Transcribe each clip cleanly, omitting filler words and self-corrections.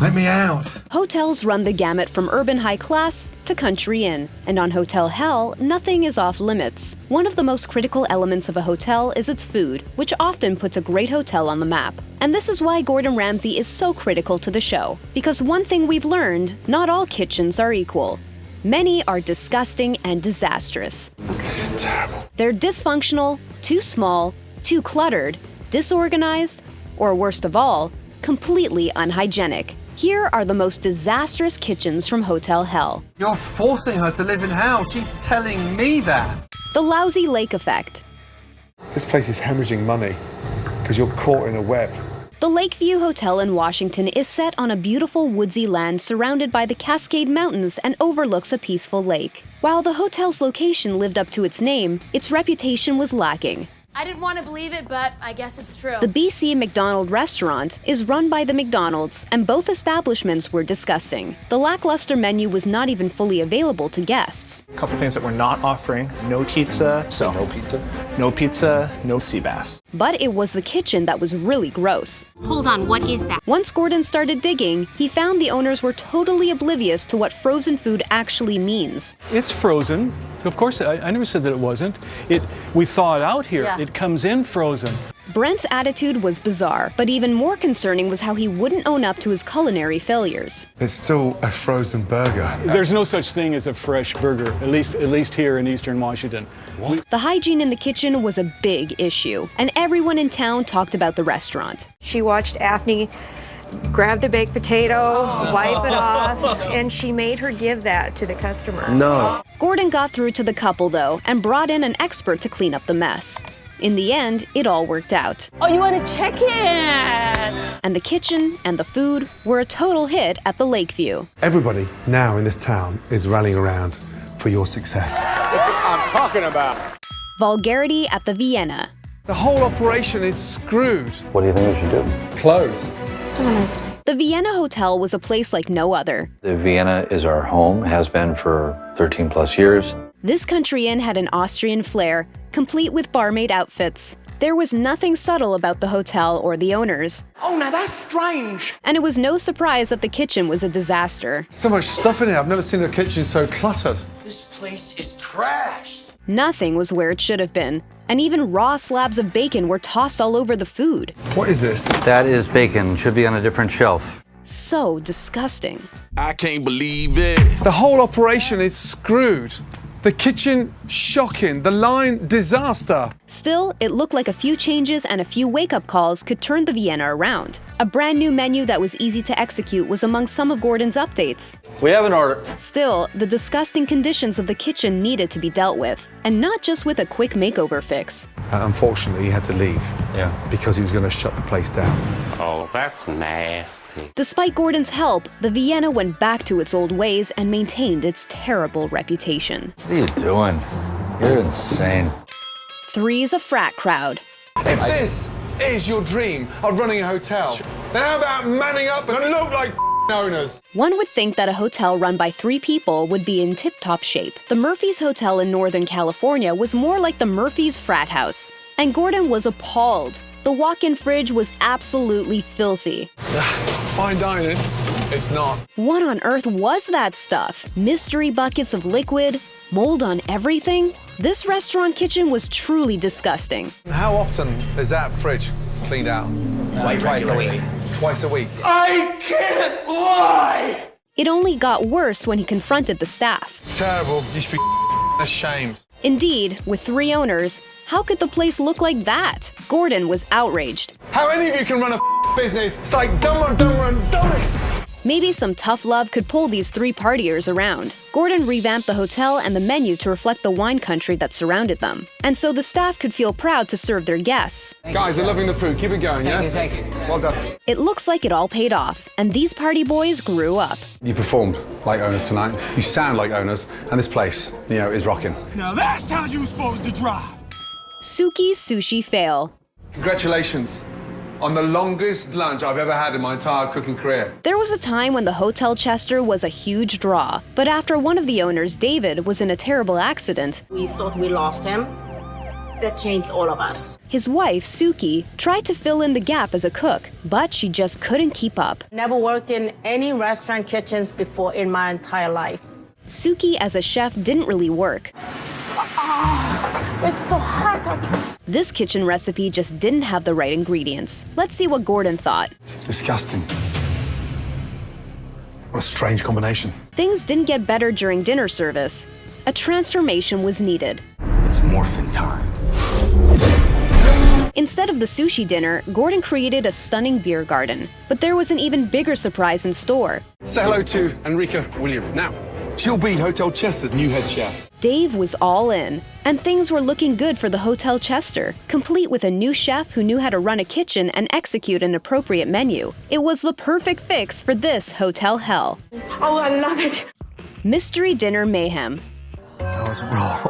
Let me out. Hotels run the gamut from urban high class to country inn, and on Hotel Hell, nothing is off limits. One of the most critical elements of a hotel is its food, which often puts a great hotel on the map. And this is why Gordon Ramsay is so critical to the show. Because one thing we've learned, not all kitchens are equal. Many are disgusting and disastrous. This is terrible. They're dysfunctional, too small, too cluttered, disorganized, or worst of all, completely unhygienic. Here are the most disastrous kitchens from Hotel Hell. You're forcing her to live in hell. She's telling me that. The Lousy Lake Effect. This place is hemorrhaging money because you're caught in a web. The Lakeview Hotel in Washington is set on a beautiful woodsy land surrounded by the Cascade Mountains and overlooks a peaceful lake. While the hotel's location lived up to its name, its reputation was lacking. I didn't want to believe it, but I guess it's true. The BC McDonald restaurant is run by the McDonald's, and both establishments were disgusting. The lackluster menu was not even fully available to guests. A couple things that we're not offering: no pizza, no sea bass. But it was the kitchen that was really gross. Hold on, what is that? Once Gordon started digging, he found the owners were totally oblivious to what frozen food actually means. It's frozen. Of course, I never said that it wasn't. We thaw it out here. Yeah. It comes in frozen. Brent's attitude was bizarre, but even more concerning was how he wouldn't own up to his culinary failures. It's still a frozen burger. There's no such thing as a fresh burger, at least here in Eastern Washington. The hygiene in the kitchen was a big issue, and everyone in town talked about the restaurant. She watched Athne grab the baked potato, wipe it off, and she made her give that to the customer. No. Gordon got through to the couple, though, and brought in an expert to clean up the mess. In the end, it all worked out. Oh, you want to check in? And the kitchen and the food were a total hit at the Lakeview. Everybody now in this town is rallying around for your success. I'm talking about. Vulgarity at the Vienna. The whole operation is screwed. What do you think we should do? Close. The Vienna Hotel was a place like no other. The Vienna is our home, has been for 13 plus years. This country inn had an Austrian flair, complete with barmaid outfits. There was nothing subtle about the hotel or the owners. Oh, now that's strange. And it was no surprise that the kitchen was a disaster. So much stuff in here. I've never seen a kitchen so cluttered. This place is trashed. Nothing was where it should have been, and even raw slabs of bacon were tossed all over the food. What is this? That is bacon. Should be on a different shelf. So disgusting. I can't believe it. The whole operation is screwed. The kitchen, shocking. The line, disaster. Still, it looked like a few changes and a few wake-up calls could turn the Vienna around. A brand new menu that was easy to execute was among some of Gordon's updates. We have an order. Still, the disgusting conditions of the kitchen needed to be dealt with, and not just with a quick makeover fix. Unfortunately, he had to leave. Yeah. Because he was going to shut the place down. Oh, that's nasty. Despite Gordon's help, the Vienna went back to its old ways and maintained its terrible reputation. What are you doing? You're insane. Three's a frat crowd. If this is your dream of running a hotel, then how about manning up and look like owners? One would think that a hotel run by 3 people would be in tip-top shape. The Murphy's Hotel in Northern California was more like the Murphy's frat house, and Gordon was appalled. The walk-in fridge was absolutely filthy. Fine dining, it's not. What on earth was that stuff? Mystery buckets of liquid? Mold on everything? This restaurant kitchen was truly disgusting. How often is that fridge cleaned out? Like twice a week. Twice a week. I can't lie! It only got worse when he confronted the staff. Terrible. You should be ashamed. Indeed, with 3 owners, how could the place look like that? Gordon was outraged. How any of you can run a business? It's like dumber and dumbest. Maybe some tough love could pull these 3 partiers around. Gordon revamped the hotel and the menu to reflect the wine country that surrounded them. And so the staff could feel proud to serve their guests. Guys, they're loving the food. Keep it going, yes? Well done. It looks like it all paid off, and these party boys grew up. You performed like owners tonight. You sound like owners, and this place, is rocking. Now that's how you supposed to drive. Sukie's sushi fail. Congratulations on the longest lunch I've ever had in my entire cooking career. There was a time when the Hotel Chester was a huge draw, but after one of the owners, David, was in a terrible accident, We thought we lost him. that changed all of us. His wife, Sukie, tried to fill in the gap as a cook, but she just couldn't keep up. Never worked in any restaurant kitchens before in my entire life. Sukie as a chef didn't really work. It's so hot. This kitchen recipe just didn't have the right ingredients. Let's see what Gordon thought. Disgusting. What a strange combination. Things didn't get better during dinner service. A transformation was needed. It's morphin' time. Instead of the sushi dinner, Gordon created a stunning beer garden. But there was an even bigger surprise in store. Say hello to Enrica Williams. Now, she'll be Hotel Chester's new head chef. Dave was all in, and things were looking good for the Hotel Chester, complete with a new chef who knew how to run a kitchen and execute an appropriate menu. It was the perfect fix for this hotel hell. Oh, I love it. Mystery Dinner Mayhem. That was raw.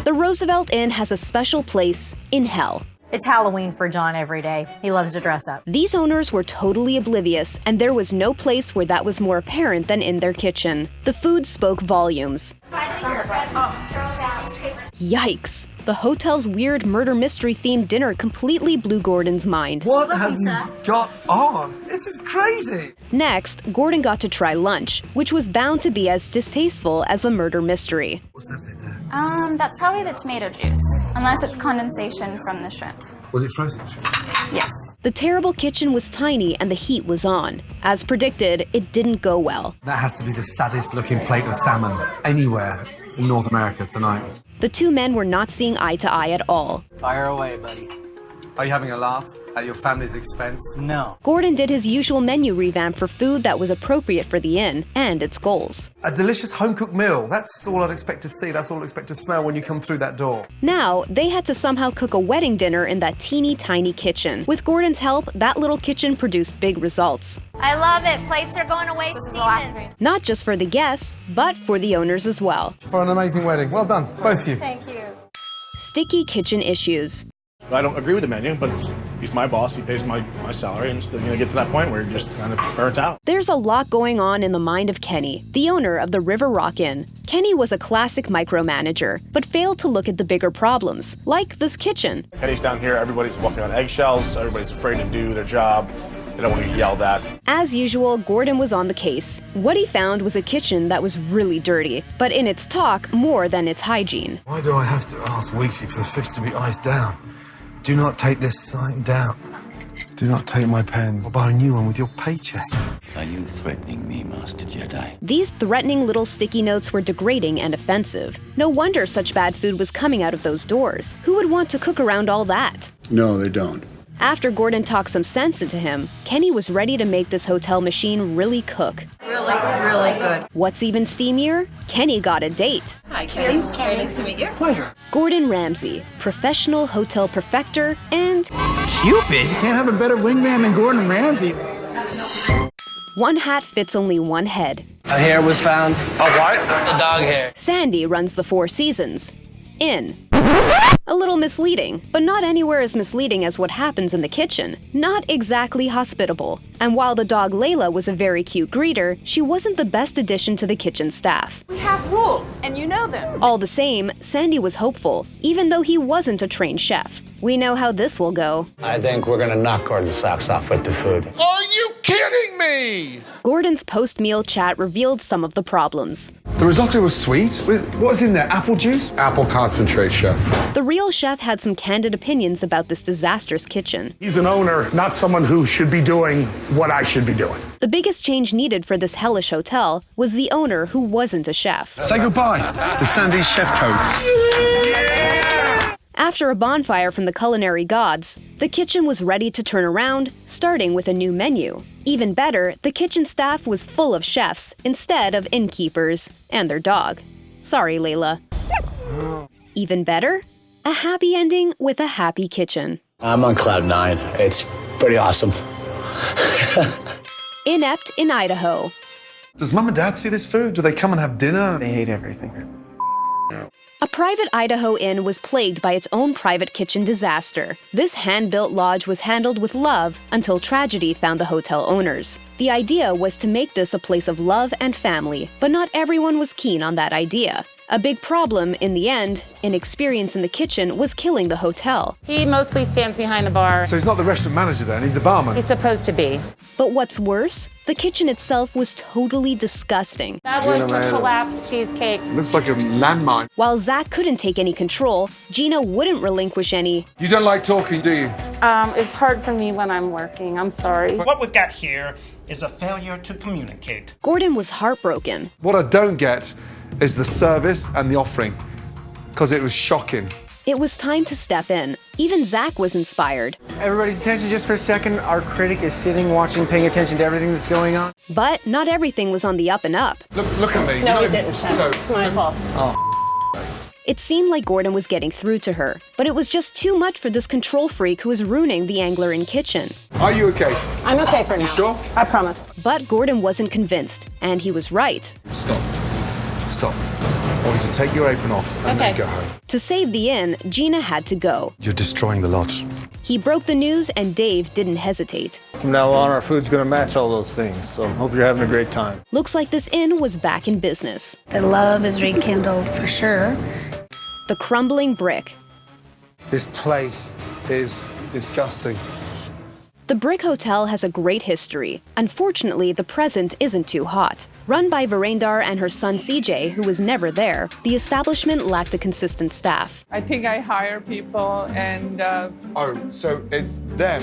The Roosevelt Inn has a special place in hell. It's Halloween for John every day. He loves to dress up. These owners were totally oblivious, and there was no place where that was more apparent than in their kitchen. The food spoke volumes. Yikes! The hotel's weird murder mystery themed dinner completely blew Gordon's mind. What have you got on? This is crazy. Next, Gordon got to try lunch, which was bound to be as distasteful as the murder mystery. What's that thing there? That's probably the tomato juice, unless it's condensation from the shrimp. Was it frozen? Yes. The terrible kitchen was tiny and the heat was on. As predicted, it didn't go well. That has to be the saddest looking plate of salmon anywhere in North America tonight. The two men were not seeing eye to eye at all. Fire away, buddy. Are you having a laugh at your family's expense? No. Gordon did his usual menu revamp for food that was appropriate for the inn and its goals. A delicious home-cooked meal. That's all I'd expect to see. That's all I'd expect to smell when you come through that door. Now, they had to somehow cook a wedding dinner in that teeny tiny kitchen. With Gordon's help, that little kitchen produced big results. I love it. Plates are going away steaming. Not just for the guests, but for the owners as well. For an amazing wedding. Well done, both of you. Thank you. Sticky kitchen issues. I don't agree with the menu, but he's my boss, he pays my salary, and it's going to get to that point where you're just kind of burnt out. There's a lot going on in the mind of Kenny, the owner of the River Rock Inn. Kenny was a classic micromanager, but failed to look at the bigger problems, like this kitchen. Kenny's down here, everybody's walking on eggshells, everybody's afraid to do their job, they don't want to get yelled at. As usual, Gordon was on the case. What he found was a kitchen that was really dirty, but in its talk, more than its hygiene. Why do I have to ask weekly for the fish to be iced down? Do not take this sign down. Do not take my pens. I'll buy a new one with your paycheck. Are you threatening me, Master Jedi? These threatening little sticky notes were degrading and offensive. No wonder such bad food was coming out of those doors. Who would want to cook around all that? No, they don't. After Gordon talked some sense into him, Kenny was ready to make this hotel machine really cook. Really good. What's even steamier? Kenny got a date. Hi, Kenny. Very nice to meet you. Pleasure. Gordon Ramsay, professional hotel perfecter and... Cupid? Can't have a better wingman than Gordon Ramsay. One hat fits only one head. A hair was found. A what? The dog hair. Sandy runs the Four Seasons. Inn. A little misleading, but not anywhere as misleading as what happens in the kitchen. Not exactly hospitable. And while the dog Layla was a very cute greeter, she wasn't the best addition to the kitchen staff. We have rules, and you know them. All the same, Sandy was hopeful, even though he wasn't a trained chef. We know how this will go. I think we're gonna knock Gordon's socks off with the food. Are you kidding me? Gordon's post-meal chat revealed some of the problems. The risotto was sweet. What's in there? Apple juice? Apple concentrate, chef. The real chef had some candid opinions about this disastrous kitchen. He's an owner, not someone who should be doing what I should be doing. The biggest change needed for this hellish hotel was the owner who wasn't a chef. Say goodbye to Sandy's chef coats. After a bonfire from the culinary gods, the kitchen was ready to turn around, starting with a new menu. Even better, the kitchen staff was full of chefs instead of innkeepers and their dog. Sorry, Layla. Even better, a happy ending with a happy kitchen. I'm on cloud 9. It's pretty awesome. Inept in Idaho. Does Mum and Dad see this food? Do they come and have dinner? They hate everything. A private Idaho inn was plagued by its own private kitchen disaster. This hand-built lodge was handled with love until tragedy found the hotel owners. The idea was to make this a place of love and family, but not everyone was keen on that idea. A big problem, in the end, inexperience in the kitchen was killing the hotel. He mostly stands behind the bar. So he's not the restaurant manager then, he's the barman. He's supposed to be. But what's worse, the kitchen itself was totally disgusting. That was a collapsed cheesecake. Looks like a landmine. While Zach couldn't take any control, Gina wouldn't relinquish any. You don't like talking, do you? It's hard for me when I'm working, I'm sorry. What we've got here is a failure to communicate. Gordon was heartbroken. What I don't get is the service and the offering, because it was shocking. It was time to step in. Even Zach was inspired. Everybody's attention just for a second. Our critic is sitting, watching, paying attention to everything that's going on. But not everything was on the up and up. Look at me. No, he didn't, Shannon. It's my fault. Oh. It seemed like Gordon was getting through to her, but it was just too much for this control freak who was ruining the angler in kitchen. Are you okay? I'm okay for now. You sure? I promise. But Gordon wasn't convinced, and he was right. Stop. I want you to take your apron off and then go home. To save the inn, Gina had to go. You're destroying the lodge. He broke the news, and Dave didn't hesitate. From now on, our food's gonna match all those things, so hope you're having a great time. Looks like this inn was back in business. The love is rekindled for sure. The crumbling brick. This place is disgusting. The Brick Hotel has a great history. Unfortunately, the present isn't too hot. Run by Verendar and her son CJ, who was never there, the establishment lacked a consistent staff. I think I hire people and... Oh, so it's them.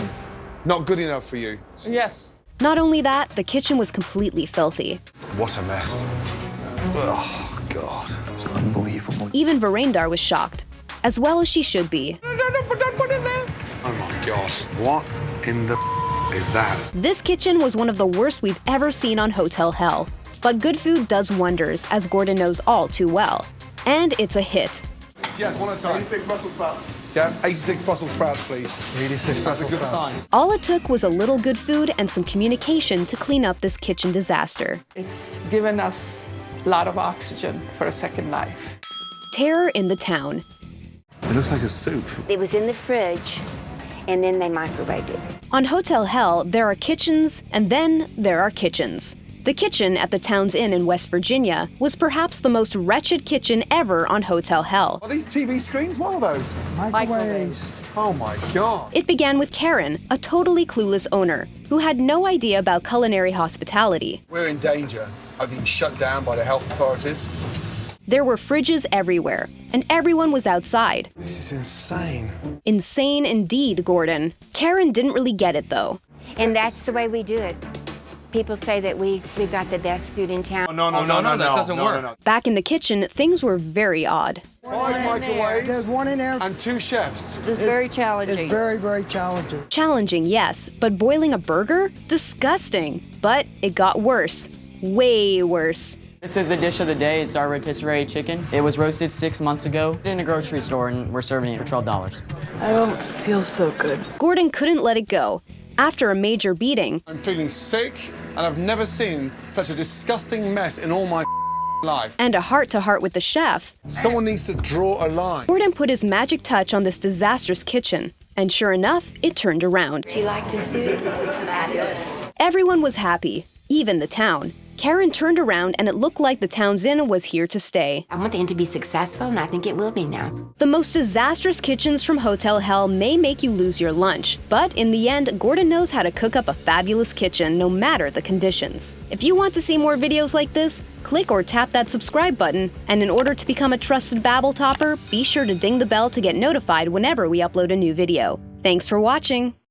Not good enough for you? Yes. Not only that, the kitchen was completely filthy. What a mess. Oh, God. It's unbelievable. Even Verendar was shocked, as well as she should be. Oh my God. What in the is that? This kitchen was one of the worst we've ever seen on Hotel Hell. But good food does wonders, as Gordon knows all too well. And it's a hit. Yes, one at a time. 86 Brussels sprouts. Yeah, 86 Brussels sprouts, please. 86 That's a good sign. All it took was a little good food and some communication to clean up this kitchen disaster. It's given us a lot of oxygen for a second life. Terror in the town. It looks like a soup. It was in the fridge, and then they microwaved it. On Hotel Hell, there are kitchens, and then there are kitchens. The kitchen at the Town's Inn in West Virginia was perhaps the most wretched kitchen ever on Hotel Hell. Are these TV screens? What are those? Microwaves. Oh my God. It began with Karen, a totally clueless owner, who had no idea about culinary hospitality. We're in danger of being shut down by the health authorities. There were fridges everywhere, and everyone was outside. This is insane. Insane indeed, Gordon. Karen didn't really get it, though. And that's the way we do it. People say that we've got the best food in town. No, that doesn't work. No. Back in the kitchen, things were very odd. 5 microwaves. There's one in there. And 2 chefs. It's very challenging. It's very, very challenging. Challenging, yes, but boiling a burger? Disgusting. But it got worse. Way worse. This is the dish of the day. It's our rotisserie chicken. It was roasted 6 months ago in a grocery store, and we're serving it for $12. I don't feel so good. Gordon couldn't let it go. After a major beating, I'm feeling sick, and I've never seen such a disgusting mess in all my life. And a heart-to-heart with the chef, someone needs to draw a line. Gordon put his magic touch on this disastrous kitchen. And sure enough, it turned around. She liked the soup. Everyone was happy, even the town. Karen turned around and it looked like the Town's Inn was here to stay. I want the inn to be successful, and I think it will be now. The most disastrous kitchens from Hotel Hell may make you lose your lunch, but in the end, Gordon knows how to cook up a fabulous kitchen no matter the conditions. If you want to see more videos like this, click or tap that subscribe button, and in order to become a trusted Babble Topper, be sure to ding the bell to get notified whenever we upload a new video. Thanks for watching!